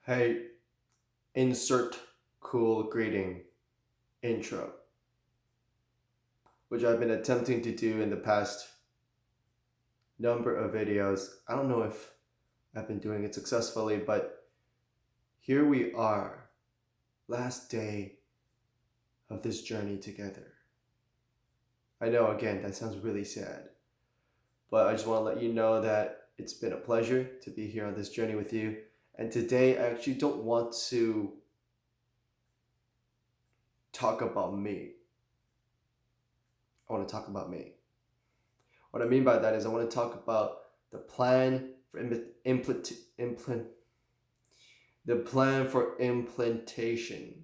Hey, insert cool greeting intro, which I've been attempting to do in the past number of videos. I don't know if I've been doing it successfully, but here we are, last day of this journey together. I know, again, that sounds really sad, but I just want to let you know that it's been a pleasure to be here on this journey with you. And today, I actually don't want to talk about me. I want to talk about me. What I mean by that is I want to talk about the plan for the plan for implementation.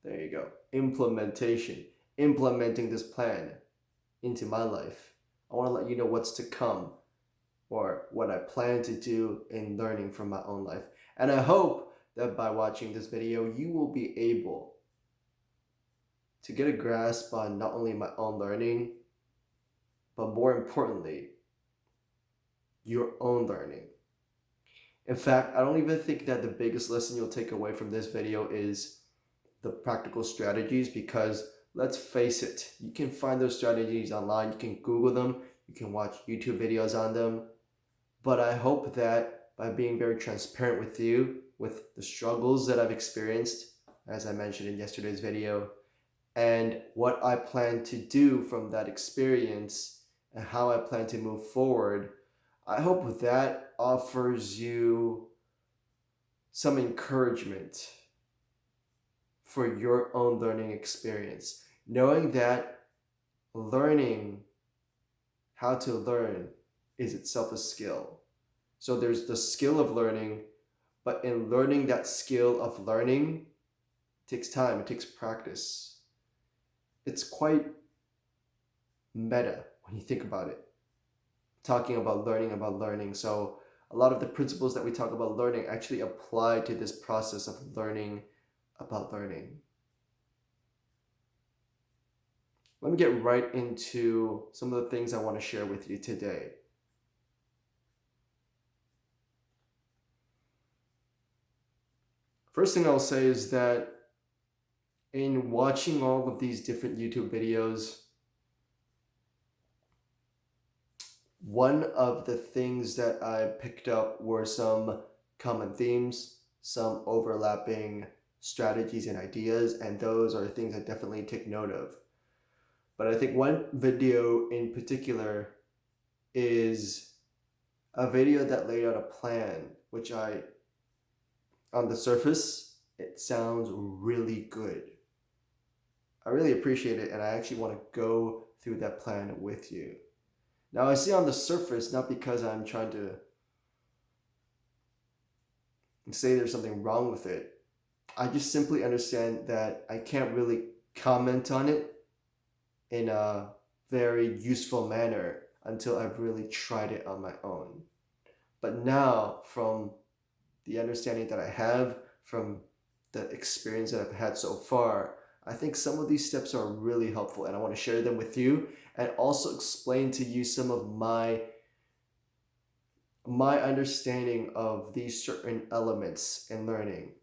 There you go. Implementation. Implementing this plan into my life. I want to let you know what's to come or what I plan to do in learning from my own life. And I hope that by watching this video, you will be able to get a grasp on not only my own learning, but more importantly, your own learning. In fact, I don't even think that the biggest lesson you'll take away from this video is the practical strategies, because let's face it, you can find those strategies online, you can Google them, you can watch YouTube videos on them. But I hope that by being very transparent with you, with the struggles that I've experienced, as I mentioned in yesterday's video, and what I plan to do from that experience and how I plan to move forward, I hope that offers you some encouragement for your own learning experience. Knowing that learning how to learn is itself a skill. So there's the skill of learning, but in learning that skill of learning, it takes time, it takes practice. It's quite meta when you think about it. Talking about learning. So a lot of the principles that we talk about learning actually apply to this process of learning about learning. Let me get right into some of the things I want to share with you today. First thing I'll say is that in watching all of these different YouTube videos, one of the things that I picked up were some common themes, some overlapping strategies and ideas, and those are things I definitely take note of. But I think one video in particular is a video that laid out a plan, which on the surface, it sounds really good. I really appreciate it, and I actually want to go through that plan with you. Now, I say on the surface, not because I'm trying to say there's something wrong with it. I just simply understand that I can't really comment on it in a very useful manner until I've really tried it on my own. But now, from the understanding that I have, from the experience that I've had so far, I think some of these steps are really helpful, and I want to share them with you and also explain to you some of my understanding of these certain elements in learning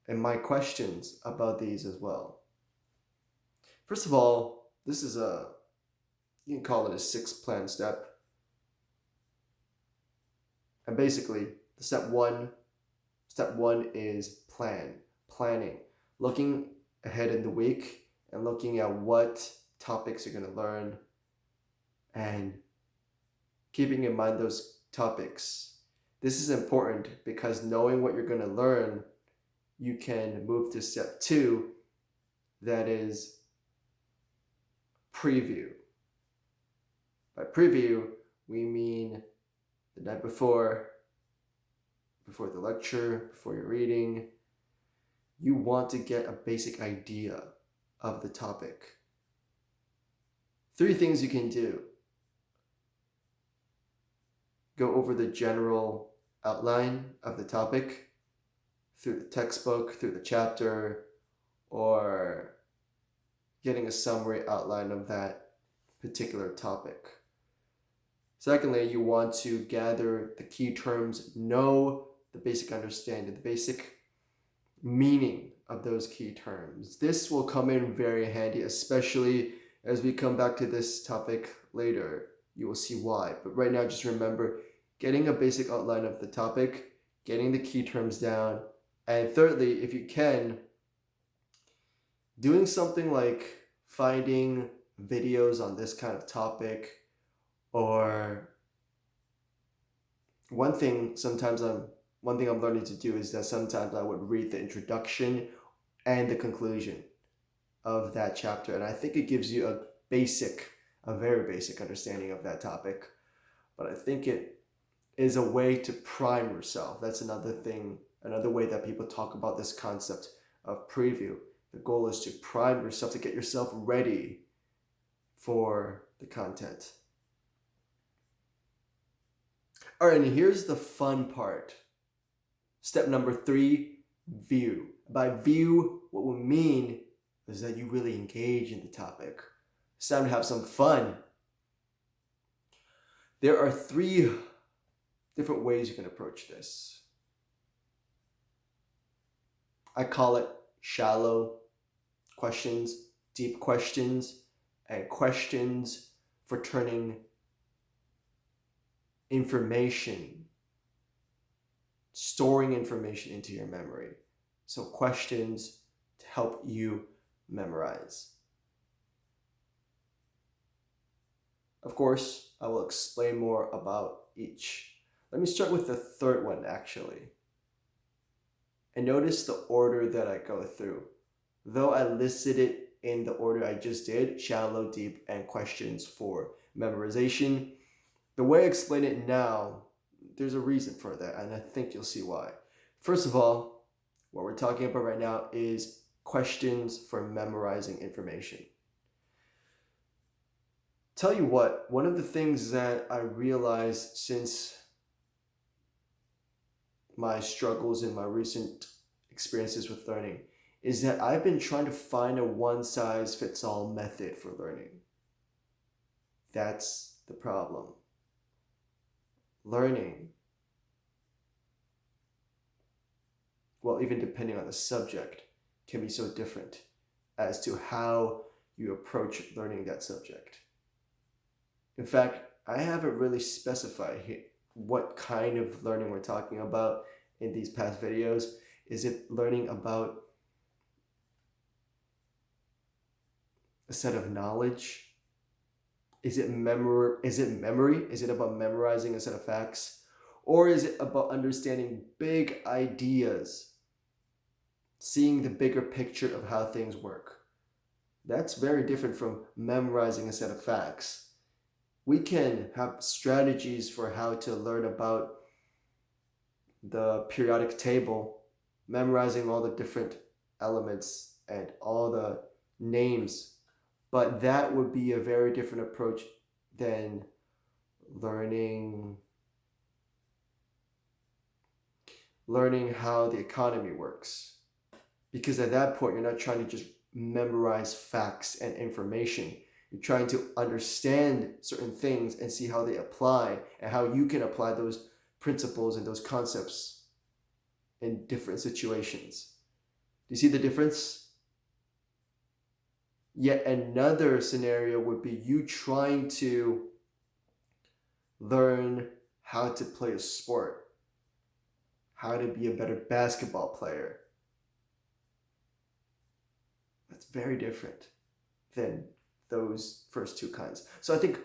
and my questions about these as well. First of all, this is you can call it a 6-plan step. And basically, step one is planning, looking ahead in the week and looking at what topics you're going to learn and keeping in mind those topics. This is important because knowing what you're going to learn, you can move to step 2, that is preview. By preview, we mean the night before the lecture, before your reading, you want to get a basic idea of the topic. 3 things you can do. Go over the general outline of the topic through the textbook, through the chapter, or getting a summary outline of that particular topic. Secondly, you want to gather the key terms, know the basic understanding, the basic meaning of those key terms. This will come in very handy, especially as we come back to this topic later. You will see why. But right now, just remember getting a basic outline of the topic, getting the key terms down, and thirdly, if you can, doing something like finding videos on this kind of topic, or one thing I'm learning to do is that sometimes I would read the introduction and the conclusion of that chapter, and I think it gives you a very basic understanding of that topic. But I think it is a way to prime yourself. That's another way that people talk about this concept of preview. The goal is to prime yourself, to get yourself ready for the content. All right, and here's the fun part. Step number 3, view. By view, what we mean is that you really engage in the topic. It's time to have some fun. There are 3 different ways you can approach this. I call it shallow questions, deep questions, and questions for turning information, storing information into your memory. So questions to help you memorize. Of course, I will explain more about each. Let me start with the third one, actually. And notice the order that I go through. Though I listed it in the order I just did, shallow, deep, and questions for memorization, the way I explain it now, there's a reason for that, and I think you'll see why. First of all, what we're talking about right now is questions for memorizing information. Tell you what, one of the things that I realized since my struggles and my recent experiences with learning is that I've been trying to find a one-size-fits-all method for learning. That's the problem. Learning, well, even depending on the subject, can be so different as to how you approach learning that subject. In fact, I haven't really specified what kind of learning we're talking about in these past videos. Is it learning about a set of knowledge? Is it memory? Is it about memorizing a set of facts? Or is it about understanding big ideas, seeing the bigger picture of how things work? That's very different from memorizing a set of facts. We can have strategies for how to learn about the periodic table, memorizing all the different elements and all the names, but that would be a very different approach than learning how the economy works. Because at that point, you're not trying to just memorize facts and information. You're trying to understand certain things and see how they apply and how you can apply those principles and those concepts in different situations. Do you see the difference? Yet another scenario would be you trying to learn how to play a sport, how to be a better basketball player. That's very different than those first 2 kinds. So I think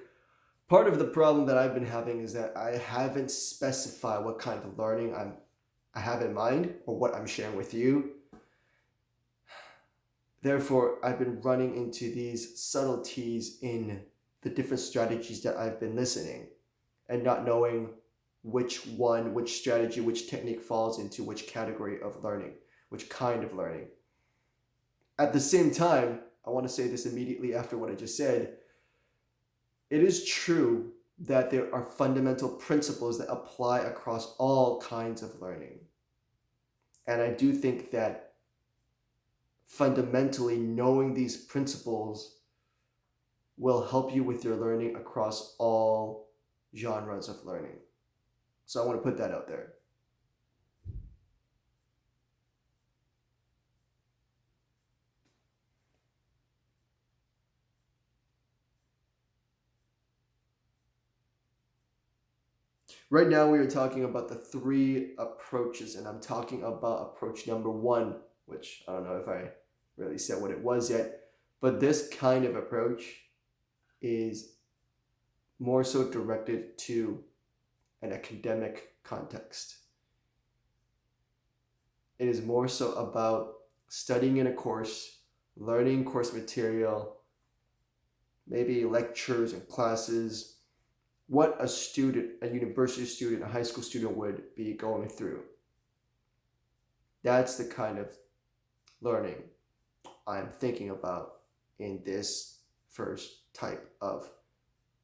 part of the problem that I've been having is that I haven't specified what kind of learning I have in mind or what I'm sharing with you. Therefore, I've been running into these subtleties in the different strategies that I've been listening and not knowing which strategy, which technique falls into which category of learning, which kind of learning. At the same time, I want to say this immediately after what I just said. It is true that there are fundamental principles that apply across all kinds of learning. And I do think that fundamentally knowing these principles will help you with your learning across all genres of learning. So I want to put that out there. Right now, we are talking about the three approaches, and I'm talking about approach number one, which I don't know if I really said what it was yet, but this kind of approach is more so directed to an academic context. It is more so about studying in a course, learning course material, maybe lectures and classes, what a student, a university student, a high school student would be going through. That's the kind of learning I'm thinking about in this first type of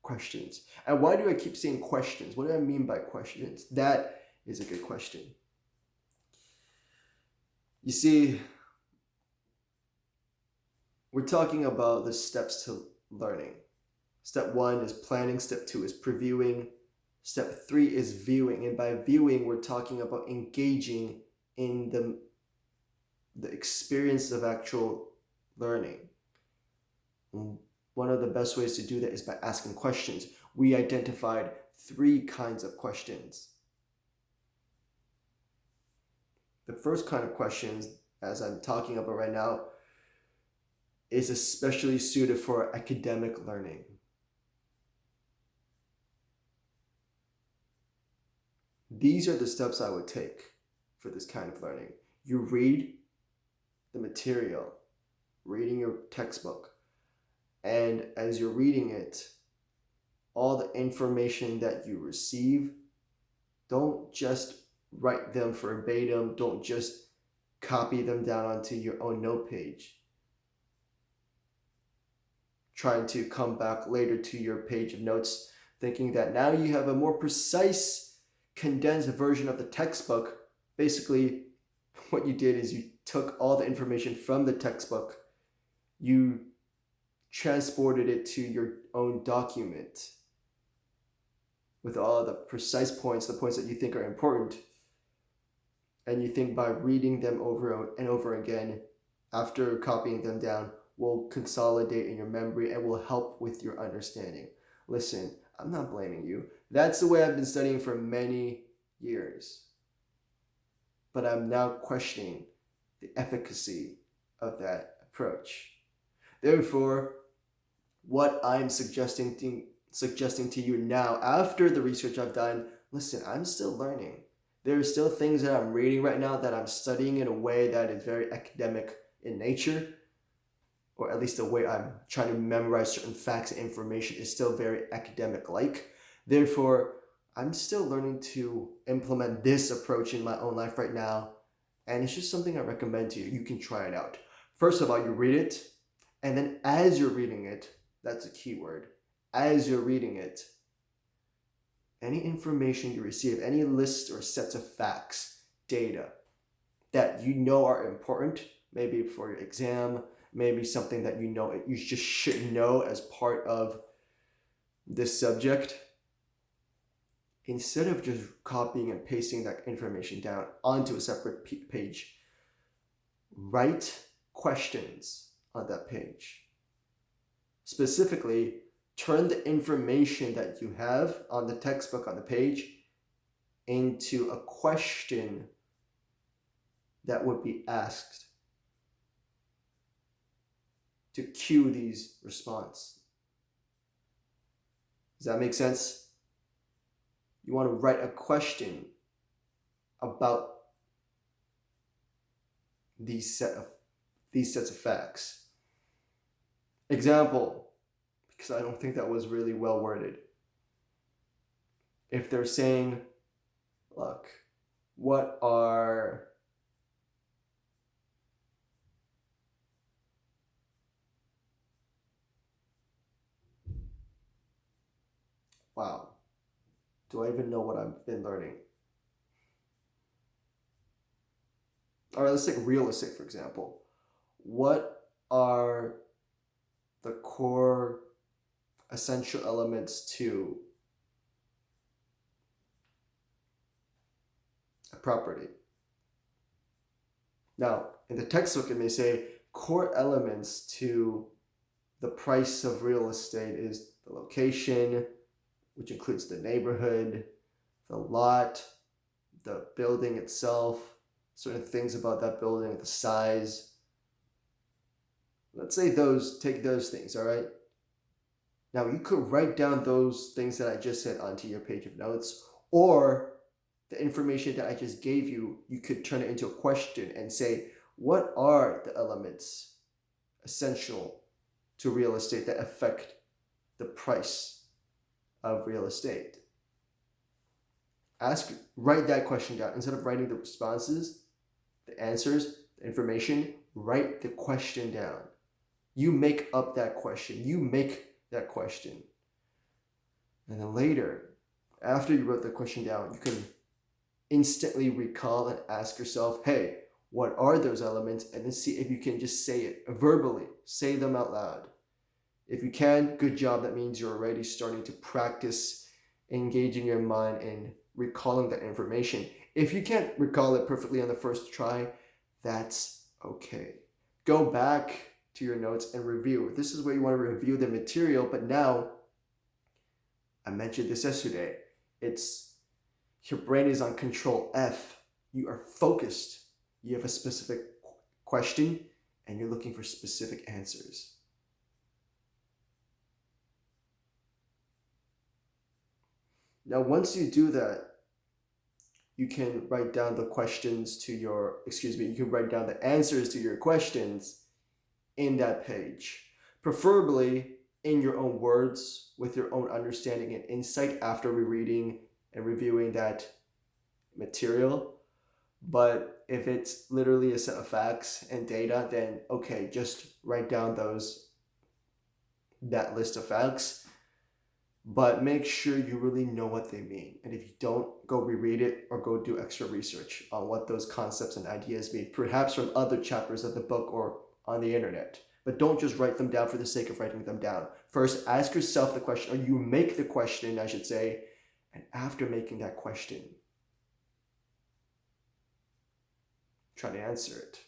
questions. And why do I keep saying questions? What do I mean by questions? That is a good question. You see, we're talking about the steps to learning. Step 1 is planning, step 2 is previewing, step 3 is viewing. And by viewing, we're talking about engaging in the experience of actual learning. And one of the best ways to do that is by asking questions. We identified 3 kinds of questions. The first kind of questions, as I'm talking about right now, is especially suited for academic learning. These are the steps I would take for this kind of learning. You read the material, reading your textbook, and as you're reading it, all the information that you receive, don't just write them verbatim, don't just copy them down onto your own note page. Trying to come back later to your page of notes, thinking that now you have a more precise, condensed version of the textbook. Basically, what you did is you took all the information from the textbook, you transported it to your own document with all the precise points, the points that you think are important, and you think by reading them over and over again, after copying them down, will consolidate in your memory and will help with your understanding. Listen, I'm not blaming you. That's the way I've been studying for many years. But I'm now questioning the efficacy of that approach. Therefore, what I'm suggesting to you now, after the research I've done, listen, I'm still learning. There are still things that I'm reading right now that I'm studying in a way that is very academic in nature, or at least the way I'm trying to memorize certain facts and information is still very academic-like. Therefore, I'm still learning to implement this approach in my own life right now, and it's just something I recommend to you. You can try it out. First of all, you read it, and then as you're reading it, that's a key word, as you're reading it, any information you receive, any lists or sets of facts, data that you know are important, maybe for your exam, maybe something that you know you just should know as part of this subject, instead of just copying and pasting that information down onto a separate page, write questions on that page. Specifically, turn the information that you have on the textbook on the page into a question that would be asked to cue these response. Does that make sense? You want to write a question about these sets of facts. Example, because I don't think that was really well worded. If they're saying, look, what are wow, do I even know what I've been learning? All right, let's take real estate, for example. What are the core essential elements to a property. Now, in the textbook, it may say core elements to the price of real estate is the location, which includes the neighborhood, the lot, the building itself, certain things about that building, the size. Let's say take those things, all right? Now, you could write down those things that I just said onto your page of notes, or the information that I just gave you, you could turn it into a question and say, what are the elements essential to real estate that affect the price of real estate? Write that question down. Instead of writing the responses, the answers, the information, write the question down. You make up that question. You make that question. And then later, after you wrote the question down, you can instantly recall and ask yourself, hey, what are those elements? And then see if you can just say it verbally. Say them out loud. If you can, good job. That means you're already starting to practice engaging your mind in recalling that information. If you can't recall it perfectly on the first try, that's okay. Go back to your notes and review. This is where you want to review the material, but now, I mentioned this yesterday, your brain is on control F. You are focused. You have a specific question and you're looking for specific answers. Now, once you do that, you can write down the answers to your questions in that page, preferably in your own words, with your own understanding and insight after rereading and reviewing that material. But if it's literally a set of facts and data, then okay, just write down that list of facts, but make sure you really know what they mean. And if you don't, go reread it or go do extra research on what those concepts and ideas mean, perhaps from other chapters of the book or on the internet. But don't just write them down for the sake of writing them down. First, ask yourself the question, or you make the question, I should say, and after making that question, try to answer it.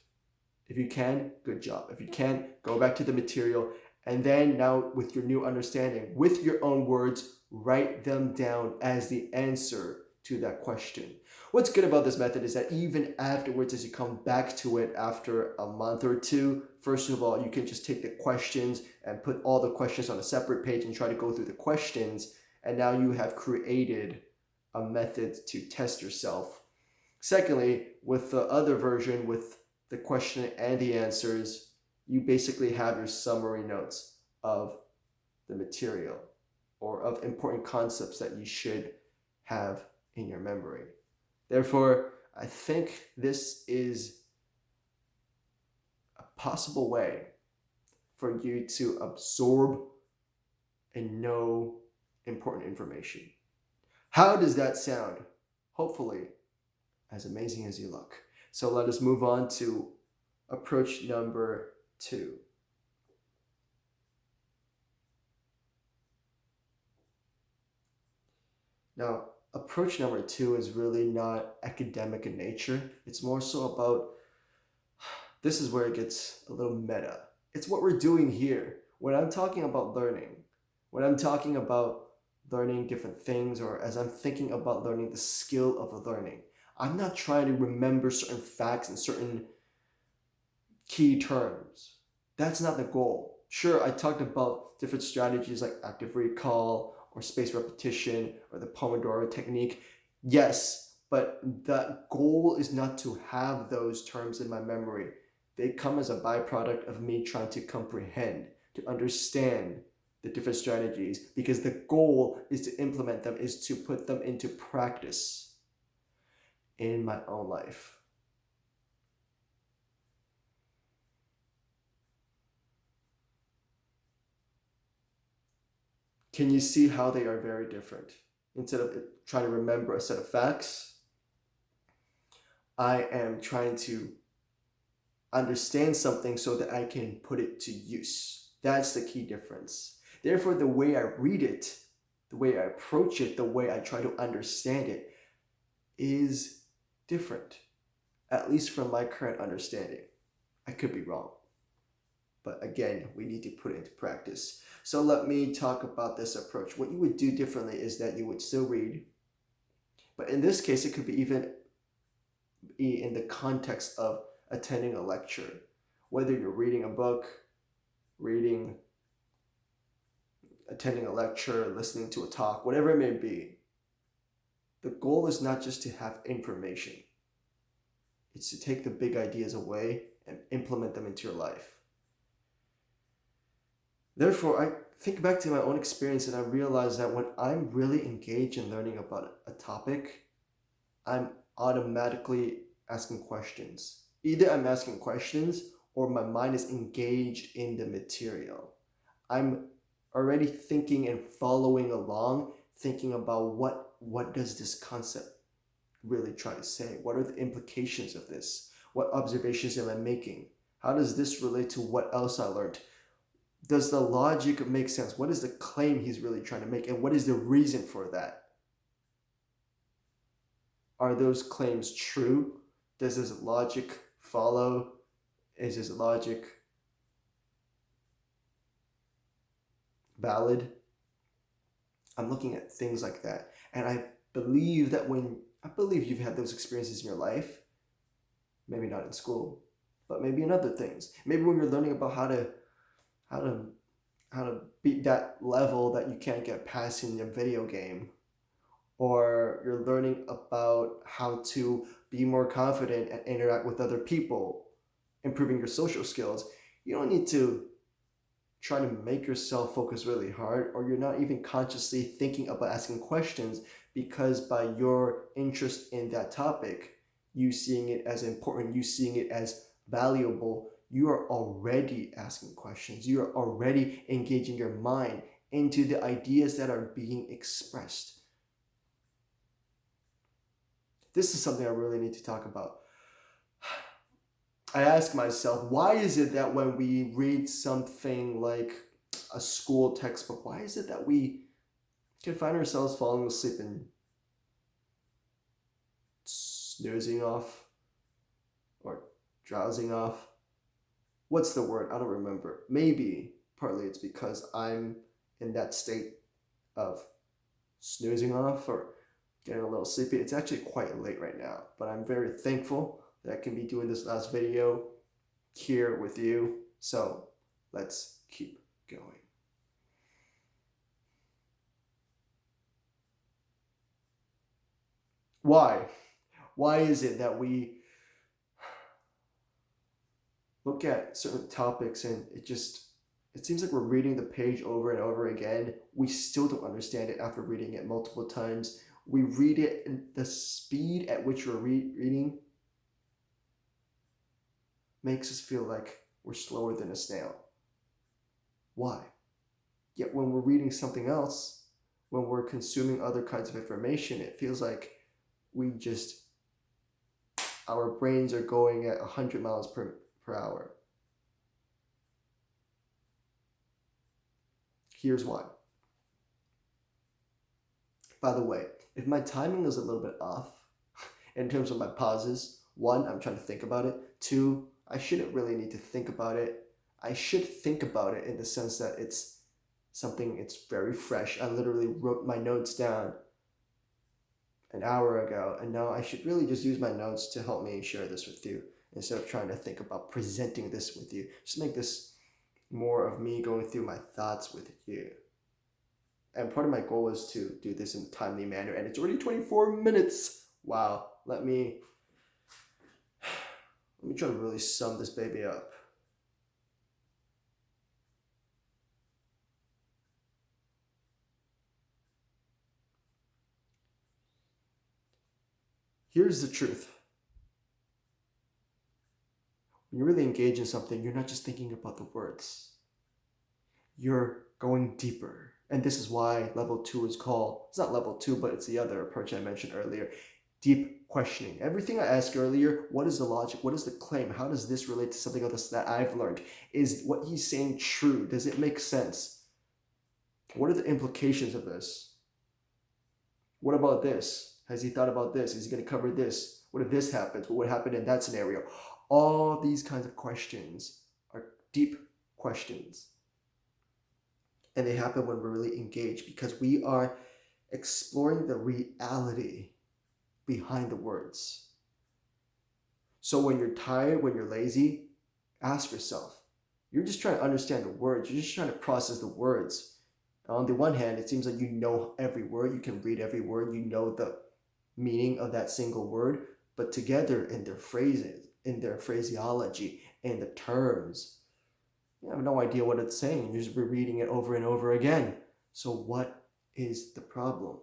If you can, good job. If you can't, go back to the material, and then now with your new understanding, with your own words, write them down as the answer to that question. What's good about this method is that even afterwards, as you come back to it after a month or two, first of all, you can just take the questions and put all the questions on a separate page and try to go through the questions. And now you have created a method to test yourself. Secondly, with the other version, with the question and the answers, you basically have your summary notes of the material or of important concepts that you should have in your memory. Therefore, I think this is a possible way for you to absorb and know important information. How does that sound? Hopefully, as amazing as you look. So let us move on to approach number 2. Now, approach number 2 is really not academic in nature. It's more so about, this is where it gets a little meta. It's what we're doing here. When I'm talking about learning, when I'm talking about learning different things, or as I'm thinking about learning the skill of learning, I'm not trying to remember certain facts and certain key terms. That's not the goal. Sure, I talked about different strategies like active recall or spaced repetition or the Pomodoro technique. Yes, but the goal is not to have those terms in my memory. They come as a byproduct of me trying to comprehend, to understand the different strategies, because the goal is to implement them, is to put them into practice in my own life. Can you see how they are very different? Instead of trying to remember a set of facts, I am trying to understand something so that I can put it to use. That's the key difference. Therefore, the way I read it, the way I approach it, the way I try to understand it is different, at least from my current understanding. I could be wrong. But again, we need to put it into practice. So let me talk about this approach. What you would do differently is that you would still read, but in this case, it could be even be in the context of attending a lecture. Whether you're reading a book, reading, attending a lecture, listening to a talk, whatever it may be, the goal is not just to have information. It's to take the big ideas away and implement them into your life. Therefore, I think back to my own experience and I realize that when I'm really engaged in learning about a topic, I'm automatically asking questions. Either I'm asking questions or my mind is engaged in the material. I'm already thinking and following along, thinking about what does this concept really try to say? What are the implications of this? What observations am I making? How does this relate to what else I learned? Does the logic make sense? What is the claim he's really trying to make? And what is the reason for that? Are those claims true? Does his logic follow? Is his logic valid? I'm looking at things like that. And I believe you've had those experiences in your life, maybe not in school, but maybe in other things. Maybe when you're learning about how to beat that level that you can't get past in a video game, or you're learning about how to be more confident and interact with other people, improving your social skills. You don't need to try to make yourself focus really hard, or you're not even consciously thinking about asking questions, because by your interest in that topic, you seeing it as important, you seeing it as valuable, you are already asking questions. You are already engaging your mind into the ideas that are being expressed. This is something I really need to talk about. I ask myself, why is it that when we read something like a school textbook, why is it that we can find ourselves falling asleep and snoozing off or drowsing off? What's the word? I don't remember. Maybe partly it's because I'm in that state of snoozing off or getting a little sleepy. It's actually quite late right now, but I'm very thankful that I can be doing this last video here with you. So let's keep going. Why? Why is it that we look at certain topics and it seems like we're reading the page over and over again. We still don't understand it after reading it multiple times. We read it, and the speed at which we're reading makes us feel like we're slower than a snail. Why? Yet when we're reading something else, when we're consuming other kinds of information, it feels like our brains are going at 100 miles per hour. Here's why. By the way, if my timing is a little bit off in terms of my pauses, 1, I'm trying to think about it. 2, I shouldn't really need to think about it. I should think about it in the sense that it's very fresh. I literally wrote my notes down an hour ago, and now I should really just use my notes to help me share this with you instead of trying to think about presenting this with you. Just make this more of me going through my thoughts with you. And part of my goal is to do this in a timely manner, and it's already 24 minutes. Wow. Let me try to really sum this baby up. Here's the truth. When you really engage in something, you're not just thinking about the words. You're going deeper. And this is why level 2 is called, it's not level 2, but it's the other approach I mentioned earlier, deep questioning. Everything I asked earlier, what is the logic? What is the claim? How does this relate to something else that I've learned? Is what he's saying true? Does it make sense? What are the implications of this? What about this? Has he thought about this? Is he going to cover this? What if this happens? What would happen in that scenario? All these kinds of questions are deep questions. And they happen when we're really engaged because we are exploring the reality behind the words. So when you're tired, when you're lazy, ask yourself, you're just trying to understand the words. You're just trying to process the words. On the one hand, it seems like you know every word. You can read every word. You know the meaning of that single word. But together in their phrases, in their phraseology, in the terms, you have no idea what it's saying. You're just rereading it over and over again. So what is the problem?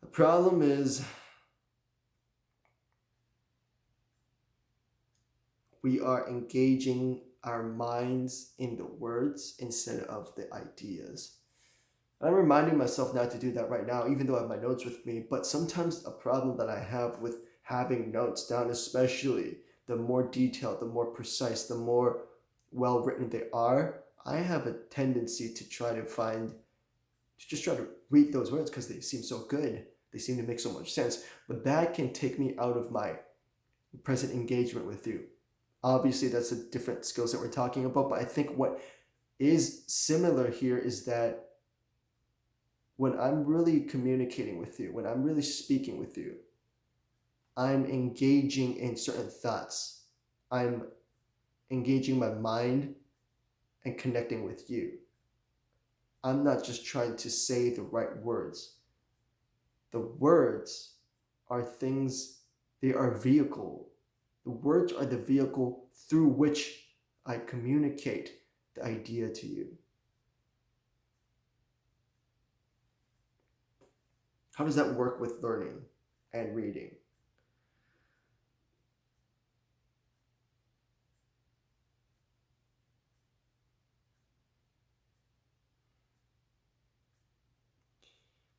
The problem is we are engaging our minds in the words instead of the ideas. I'm reminding myself not to do that right now, even though I have my notes with me. But sometimes a problem that I have with having notes down, especially the more detailed, the more precise, the more well written they are, I have a tendency to just try to read those words because they seem so good. They seem to make so much sense. But that can take me out of my present engagement with you. Obviously, that's a different skill set we're talking about, but I think what is similar here is that when I'm really communicating with you, when I'm really speaking with you, I'm engaging in certain thoughts. I'm engaging my mind and connecting with you. I'm not just trying to say the right words. The words are things, they are vehicle. The words are the vehicle through which I communicate the idea to you. How does that work with learning and reading?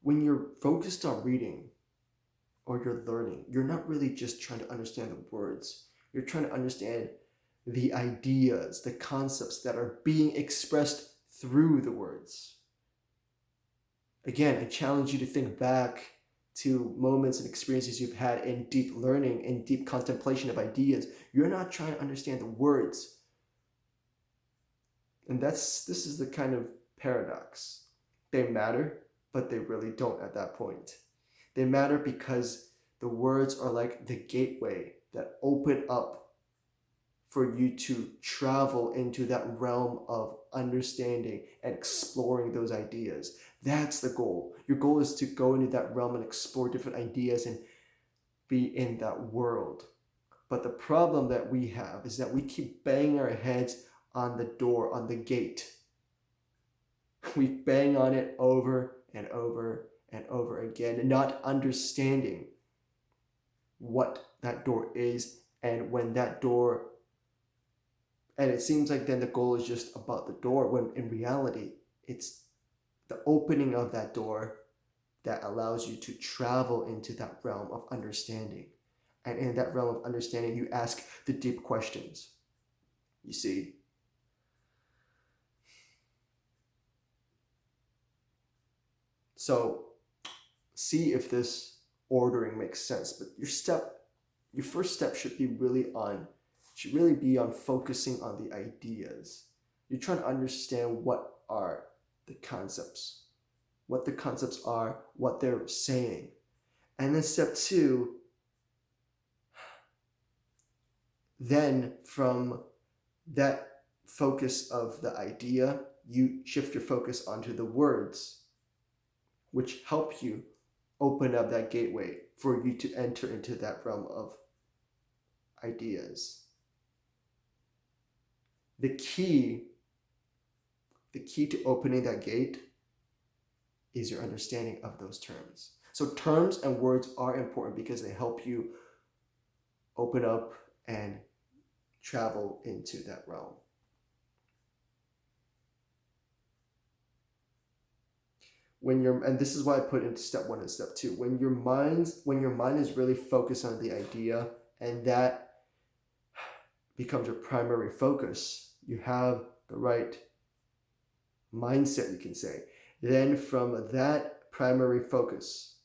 When you're focused on reading or you're learning, you're not really just trying to understand the words. You're trying to understand the ideas, the concepts that are being expressed through the words. Again, I challenge you to think back to moments and experiences you've had in deep learning, in deep contemplation of ideas. You're not trying to understand the words. And this is the kind of paradox. They matter, but they really don't at that point. They matter because the words are like the gateway that open up for you to travel into that realm of understanding and exploring those ideas. That's the goal. Your goal is to go into that realm and explore different ideas and be in that world. But the problem that we have is that we keep banging our heads on the door, on the gate. We bang on it over and over and over again, not understanding what that door is and when that door, and it seems like then the goal is just about the door, when in reality it's the opening of that door that allows you to travel into that realm of understanding. And in that realm of understanding, you ask the deep questions. You see? So see if this ordering makes sense. But your first step should really be on focusing on the ideas. You're trying to understand what are the concepts, what the concepts are, what they're saying. And then step 2, then from that focus of the idea, you shift your focus onto the words, which help you open up that gateway for you to enter into that realm of ideas. The key to opening that gate is your understanding of those terms. So terms and words are important because they help you open up and travel into that realm. And this is why I put into step 1 and step 2. When your mind is really focused on the idea and that becomes your primary focus, you have the right mindset, you can say. Then from that primary focus,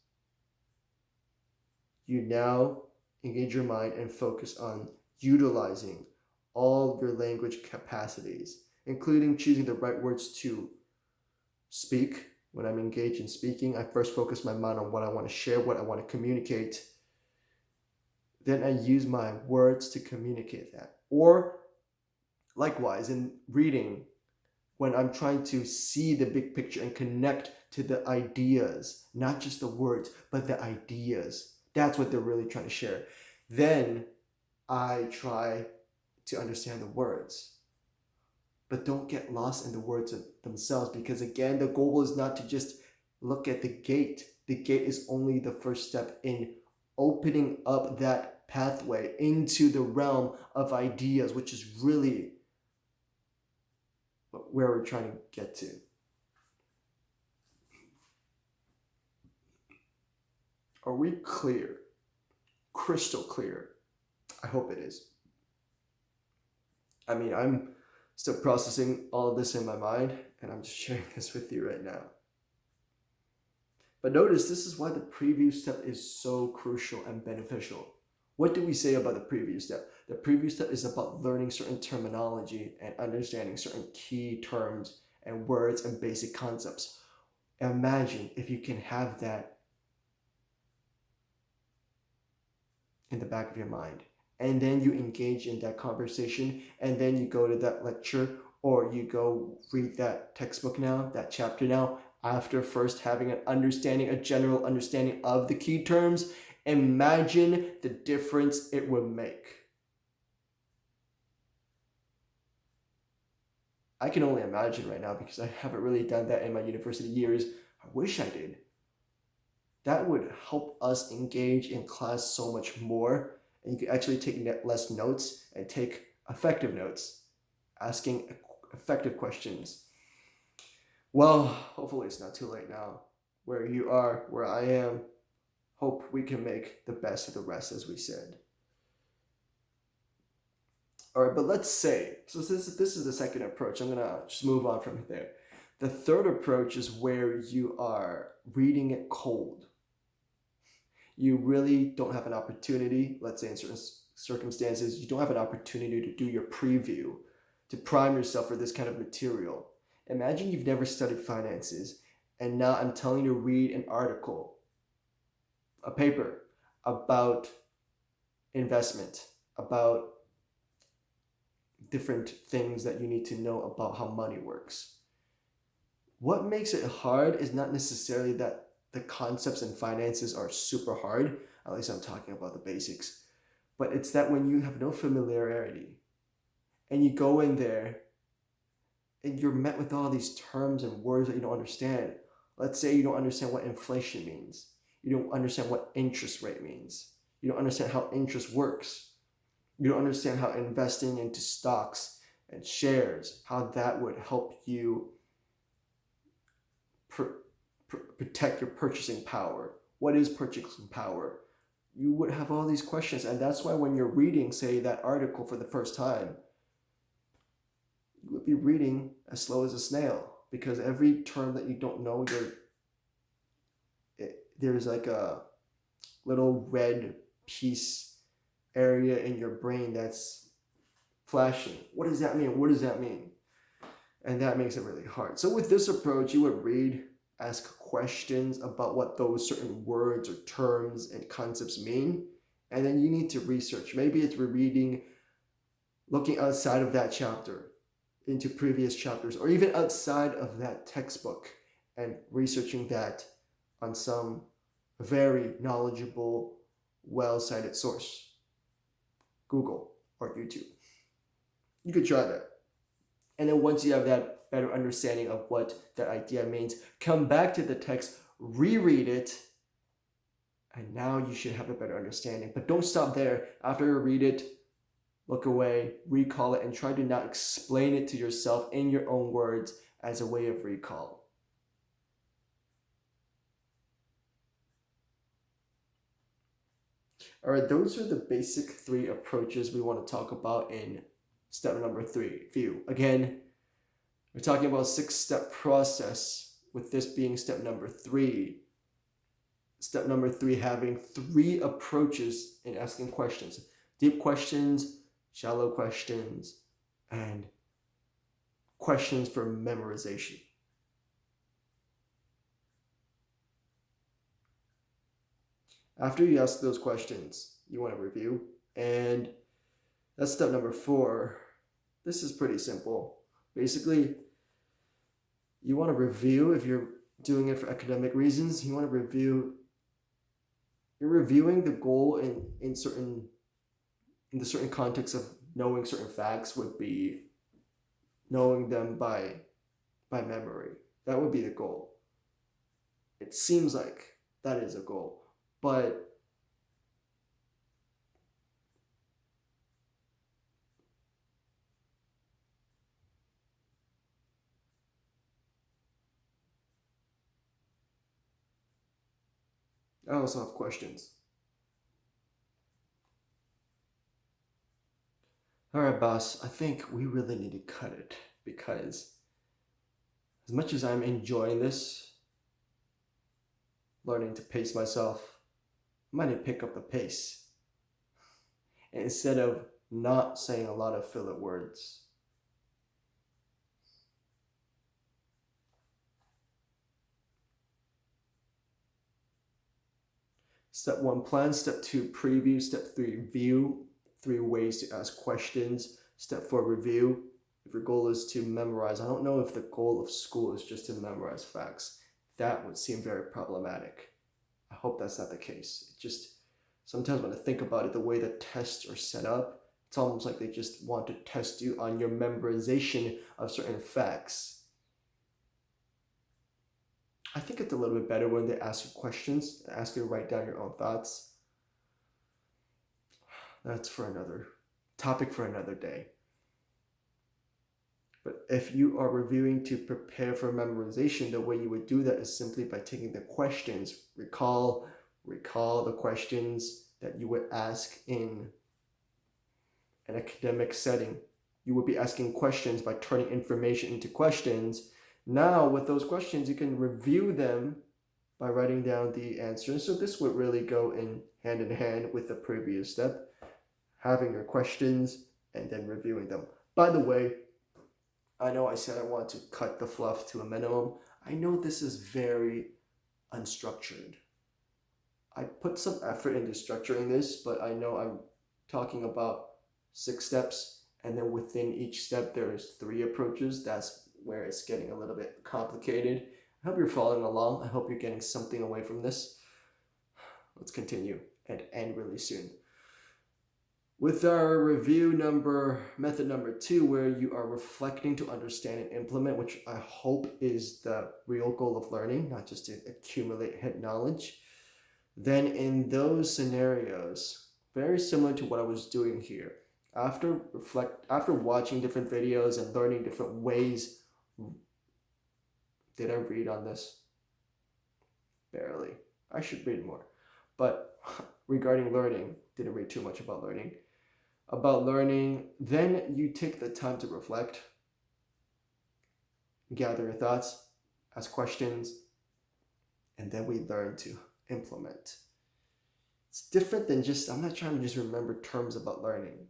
You now engage your mind and focus on utilizing all your language capacities, including choosing the right words to speak. When I'm engaged in speaking, I first focus my mind on what I want to share, what I want to communicate. Then I use my words to communicate that. Or likewise, in reading, when I'm trying to see the big picture and connect to the ideas, not just the words, but the ideas. That's what they're really trying to share. Then I try to understand the words. But don't get lost in the words themselves, because again, the goal is not to just look at the gate. The gate is only the first step in opening up that pathway into the realm of ideas, which is really where we're trying to get to. Are we clear? Crystal clear? I hope it is. I mean, I'm still processing all of this in my mind, and I'm just sharing this with you right now. But notice, this is why the preview step is so crucial and beneficial. What do we say about the preview step? The preview step is about learning certain terminology and understanding certain key terms and words and basic concepts. Imagine if you can have that in the back of your mind, and then you engage in that conversation, and then you go to that lecture or you go read that textbook now, that chapter now, after first having a general understanding of the key terms. Imagine the difference it would make. I can only imagine right now, because I haven't really done that in my university years. I wish I did. That would help us engage in class so much more, and you could actually take less notes and take effective notes, asking effective questions. Well, hopefully it's not too late now. Where you are, where I am, hope we can make the best of the rest, as we said. All right, but let's say, so this is the second approach. I'm going to just move on from there. The third approach is where you are reading it cold. You really don't have an opportunity, let's say in certain circumstances, you don't have an opportunity to do your preview, to prime yourself for this kind of material. Imagine you've never studied finances, and now I'm telling you to read an article, a paper about investment, about different things that you need to know about how money works. What makes it hard is not necessarily that the concepts in finances are super hard, at least I'm talking about the basics, but it's that when you have no familiarity and you go in there and you're met with all these terms and words that you don't understand. Let's say you don't understand what inflation means. You don't understand what interest rate means. You don't understand how interest works. You don't understand how investing into stocks and shares, how that would help you protect your purchasing power. What is purchasing power? You would have all these questions, and that's why when you're reading, say, that article for the first time, you would be reading as slow as a snail, because every term that you don't know, there's like a little red piece area in your brain that's flashing. What does that mean? What does that mean? And that makes it really hard. So with this approach, you would read, ask questions about what those certain words or terms and concepts mean, and then you need to research. Maybe it's rereading, looking outside of that chapter into previous chapters, or even outside of that textbook, and researching that on some very knowledgeable, well-cited source, Google or YouTube. You could try that. And then once you have that better understanding of what that idea means, come back to the text, reread it, and now you should have a better understanding. But don't stop there. After you read it, look away, recall it, and try to now explain it to yourself in your own words as a way of recall. All right, those are the basic 3 approaches we want to talk about in step number 3, view. Again, we're talking about a 6-step process, with this being step number 3. Step number 3, having 3 approaches in asking questions: deep questions, shallow questions, and questions for memorization. After you ask those questions, you want to review, and that's step number 4. This is pretty simple. Basically, you want to review. If you're doing it for academic reasons, you want to review. You're reviewing the goal in the certain context of knowing certain facts would be knowing them by memory. That would be the goal. It seems like that is a goal, but I also have questions. All right, boss, I think we really need to cut it, because as much as I'm enjoying this, learning to pace myself, I might need to pick up the pace. And instead of not saying a lot of filler words. Step 1, plan. Step 2, preview. Step 3, view. 3 ways to ask questions. Step 4, review. If your goal is to memorize, I don't know if the goal of school is just to memorize facts. That would seem very problematic. I hope that's not the case. It just, sometimes when I think about it, the way that tests are set up, it's almost like they just want to test you on your memorization of certain facts. I think it's a little bit better when they ask you questions, ask you to write down your own thoughts. That's for another topic for another day. But if you are reviewing to prepare for memorization, the way you would do that is simply by taking the questions. Recall the questions that you would ask in an academic setting. You would be asking questions by turning information into questions. Now, with those questions, you can review them by writing down the answers. So this would really go in hand with the previous step, having your questions and then reviewing them. By the way, I know I said I want to cut the fluff to a minimum. I know this is very unstructured. I put some effort into structuring this, but I know I'm talking about 6 steps, and then within each step there's 3 approaches. That's where it's getting a little bit complicated. I hope you're following along. I hope you're getting something away from this. Let's continue and end really soon. With our method number 2, where you are reflecting to understand and implement, which I hope is the real goal of learning, not just to accumulate head knowledge, then in those scenarios, very similar to what I was doing here, after watching different videos and learning different ways. Did I read on this? Barely. I should read more. But regarding learning, didn't read too much about learning. Then you take the time to reflect, gather your thoughts, ask questions, and then we learn to implement. It's different than I'm not trying to just remember terms about learning.